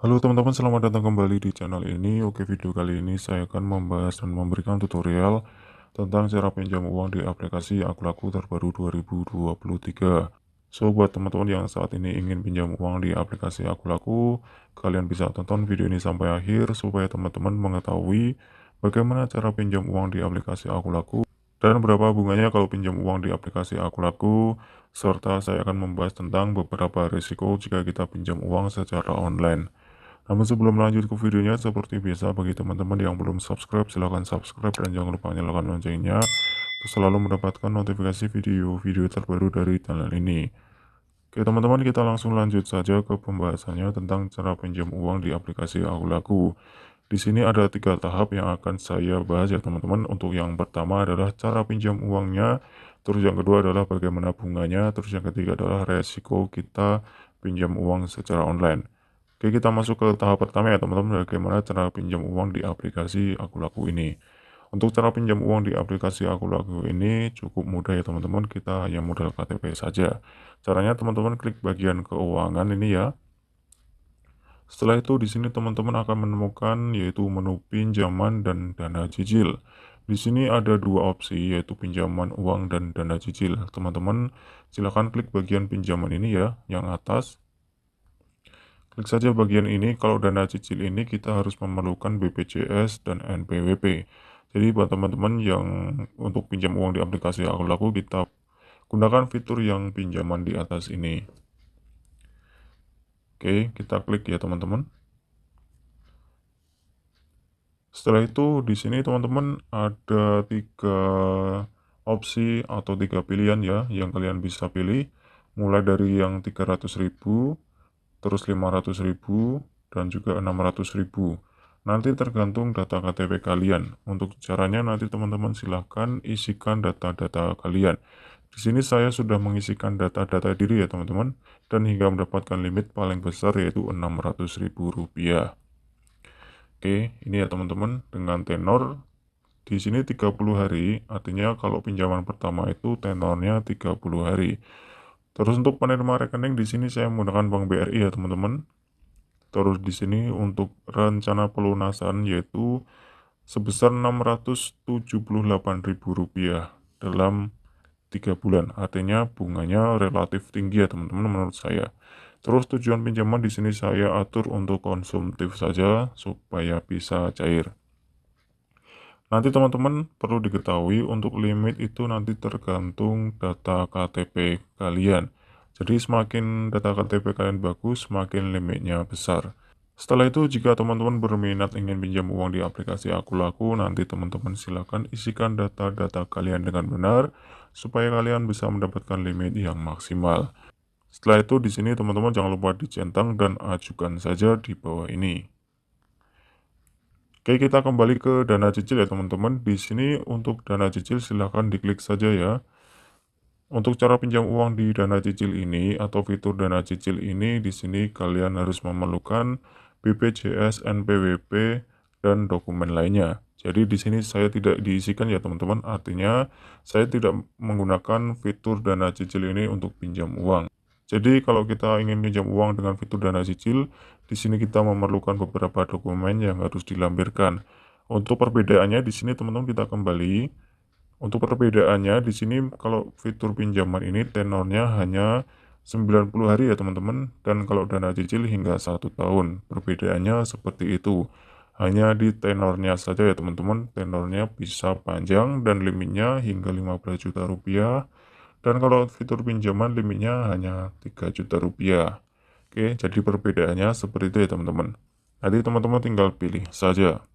Halo teman-teman, selamat datang kembali di channel ini. Oke, video kali ini saya akan membahas dan memberikan tutorial tentang cara pinjam uang di aplikasi Akulaku terbaru 2023. So, buat teman-teman yang saat ini ingin pinjam uang di aplikasi Akulaku, kalian bisa tonton video ini sampai akhir supaya teman-teman mengetahui bagaimana cara pinjam uang di aplikasi Akulaku dan berapa bunganya kalau pinjam uang di aplikasi Akulaku, serta saya akan membahas tentang beberapa risiko jika kita pinjam uang secara online. Namun sebelum lanjut ke videonya, seperti biasa bagi teman-teman yang belum subscribe, silahkan subscribe dan jangan lupa nyalakan loncengnya untuk selalu mendapatkan notifikasi video-video terbaru dari channel ini. Oke teman-teman, kita langsung lanjut saja ke pembahasannya tentang cara pinjam uang di aplikasi Akulaku. Di sini ada 3 tahap yang akan saya bahas ya teman-teman. Untuk yang pertama adalah cara pinjam uangnya, terus yang kedua adalah bagaimana bunganya, terus yang ketiga adalah resiko kita pinjam uang secara online. Oke, kita masuk ke tahap pertama ya teman-teman, bagaimana cara pinjam uang di aplikasi Akulaku ini. Untuk cara pinjam uang di aplikasi Akulaku ini cukup mudah ya teman-teman, kita hanya modal KTP saja. Caranya teman-teman klik bagian keuangan ini ya. Setelah itu di sini teman-teman akan menemukan yaitu menu pinjaman dan dana cicil. Di sini ada dua opsi yaitu pinjaman uang dan dana cicil. Teman-teman silakan klik bagian pinjaman ini ya, yang atas. Klik saja bagian ini. Kalau dana cicil ini kita harus memerlukan BPJS dan NPWP. Jadi buat teman-teman yang untuk pinjam uang di aplikasi Akulaku, kita gunakan fitur yang pinjaman di atas ini. Oke, kita klik ya teman-teman. Setelah itu di sini teman-teman ada 3 opsi atau 3 pilihan ya yang kalian bisa pilih, mulai dari yang 300.000, terus 500.000, dan juga 600.000. Nanti tergantung data KTP kalian. Untuk caranya nanti teman-teman silahkan isikan data-data kalian. Di sini saya sudah mengisikan data-data diri ya teman-teman, dan hingga mendapatkan limit paling besar yaitu Rp600.000. Oke, ini ya teman-teman, dengan tenor di sini 30 hari, artinya kalau pinjaman pertama itu tenornya 30 hari. Terus untuk penerima rekening di sini saya menggunakan Bank BRI ya teman-teman. Terus di sini untuk rencana pelunasan yaitu sebesar Rp678.000 dalam 3 bulan. Artinya bunganya relatif tinggi ya teman-teman menurut saya. Terus tujuan pinjaman di sini saya atur untuk konsumtif saja supaya bisa cair. Nanti teman-teman perlu diketahui untuk limit itu nanti tergantung data KTP kalian. Jadi semakin data KTP kalian bagus, semakin limitnya besar. Setelah itu jika teman-teman berminat ingin pinjam uang di aplikasi Akulaku, nanti teman-teman silakan isikan data-data kalian dengan benar supaya kalian bisa mendapatkan limit yang maksimal. Setelah itu di sini teman-teman jangan lupa dicentang dan ajukan saja di bawah ini. Oke, kita kembali ke dana cicil ya teman-teman. Di sini untuk dana cicil silahkan diklik saja ya. Untuk cara pinjam uang di dana cicil ini atau fitur dana cicil ini, di sini kalian harus memerlukan BPJS, NPWP, dan dokumen lainnya. Jadi di sini saya tidak diisikan ya teman-teman. Artinya saya tidak menggunakan fitur dana cicil ini untuk pinjam uang. Jadi kalau kita ingin pinjam uang dengan fitur dana cicil, di sini kita memerlukan beberapa dokumen yang harus dilampirkan. Untuk perbedaannya di sini teman-teman kita kembali. Untuk perbedaannya di sini kalau fitur pinjaman ini tenornya hanya 90 hari ya teman-teman, dan kalau dana cicil hingga 1 tahun. Perbedaannya seperti itu. Hanya di tenornya saja ya teman-teman. Tenornya bisa panjang dan limitnya hingga 15 juta rupiah. Dan kalau fitur pinjaman limitnya hanya 3 juta rupiah. Oke, jadi perbedaannya seperti itu ya teman-teman. Nanti teman-teman tinggal pilih saja.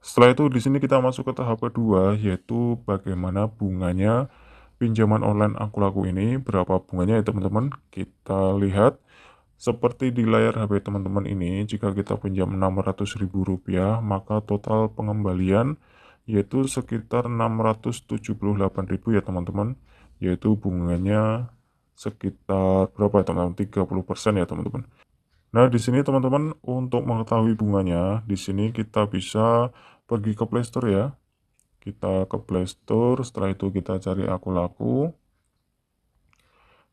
Setelah itu di sini kita masuk ke tahap kedua yaitu bagaimana bunganya pinjaman online Akulaku ini, berapa bunganya ya teman-teman. Kita lihat seperti di layar HP teman-teman ini, jika kita pinjam Rp600.000 maka total pengembalian yaitu sekitar 678.000 ya teman-teman, yaitu bunganya sekitar berapa ya teman-teman, 30% ya teman-teman. Nah, di sini teman-teman untuk mengetahui bunganya, di sini kita bisa pergi ke Play Store ya. Kita ke Play Store, setelah itu kita cari Akulaku.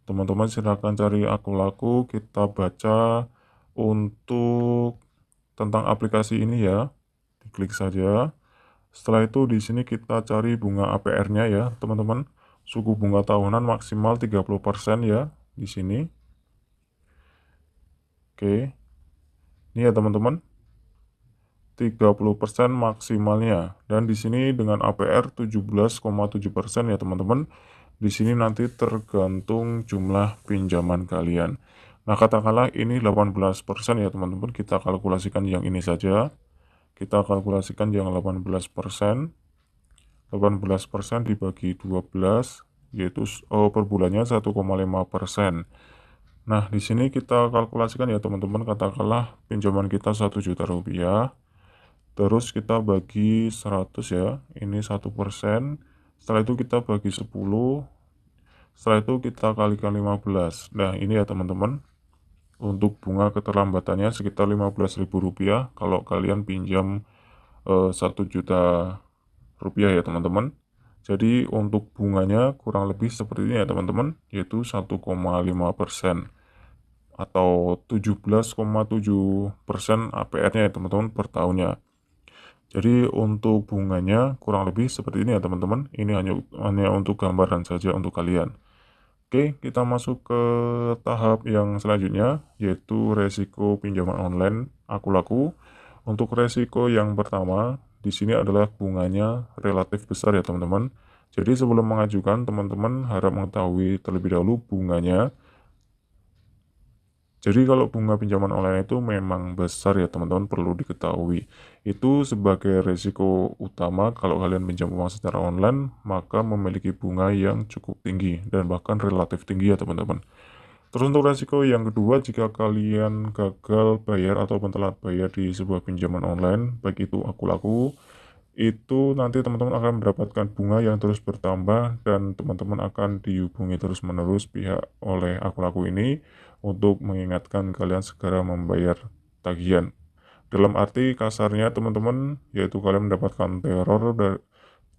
Teman-teman silakan cari Akulaku, kita baca untuk tentang aplikasi ini ya. Diklik saja. Setelah itu di sini kita cari bunga APR-nya ya, teman-teman. Suku bunga tahunan maksimal 30% ya di sini. Oke. Ini ya teman-teman. 30% maksimalnya. Dan di sini dengan APR 17,7% ya teman-teman. Di sini nanti tergantung jumlah pinjaman kalian. Nah, katakanlah ini 18% ya teman-teman. Kita kalkulasikan yang ini saja. Kita kalkulasikan yang 18%. 18% dibagi 12 yaitu per bulannya 1,5%. Nah, di sini kita kalkulasikan ya teman-teman, katakanlah pinjaman kita 1 juta rupiah. Terus kita bagi 100 ya, ini 1%. Setelah itu kita bagi 10. Setelah itu kita kalikan 15. Nah, ini ya teman-teman. Untuk bunga keterlambatannya sekitar Rp15.000 kalau kalian pinjam 1 juta rupiah ya teman-teman. Jadi untuk bunganya kurang lebih seperti ini ya teman-teman, yaitu 1,5% atau 17,7% APR-nya ya teman-teman per tahunnya. Jadi untuk bunganya kurang lebih seperti ini ya teman-teman. Ini hanya untuk gambaran saja untuk kalian. Oke, kita masuk ke tahap yang selanjutnya, yaitu resiko pinjaman online aku laku. Untuk resiko yang pertama, di sini adalah bunganya relatif besar ya teman-teman. Jadi sebelum mengajukan, teman-teman harap mengetahui terlebih dahulu bunganya. Jadi kalau bunga pinjaman online itu memang besar ya teman-teman, perlu diketahui. Itu sebagai resiko utama kalau kalian pinjam uang secara online, maka memiliki bunga yang cukup tinggi dan bahkan relatif tinggi ya teman-teman. Terus untuk resiko yang kedua, jika kalian gagal bayar ataupun telat bayar di sebuah pinjaman online, baik itu aku laku, itu nanti teman-teman akan mendapatkan bunga yang terus bertambah dan teman-teman akan dihubungi terus-menerus pihak oleh aku laku ini untuk mengingatkan kalian segera membayar tagihan. Dalam arti kasarnya teman-teman, yaitu kalian mendapatkan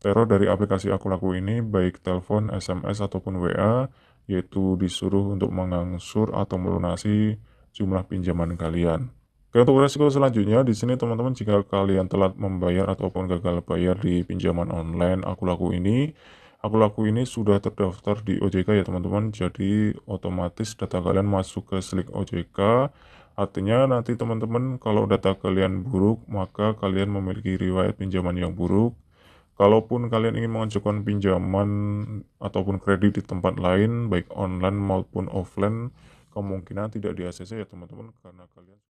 teror dari aplikasi aku laku ini, baik telepon, SMS, ataupun WA, yaitu disuruh untuk mengangsur atau melunasi jumlah pinjaman kalian. Oke, untuk resiko selanjutnya, di sini teman-teman, jika kalian telat membayar ataupun gagal bayar di pinjaman online aku laku ini sudah terdaftar di OJK ya teman-teman, jadi otomatis data kalian masuk ke slik OJK. Artinya nanti teman-teman, kalau data kalian buruk, maka kalian memiliki riwayat pinjaman yang buruk. Kalaupun kalian ingin mengajukan pinjaman ataupun kredit di tempat lain, baik online maupun offline, kemungkinan tidak di ACC ya teman-teman, karena kalian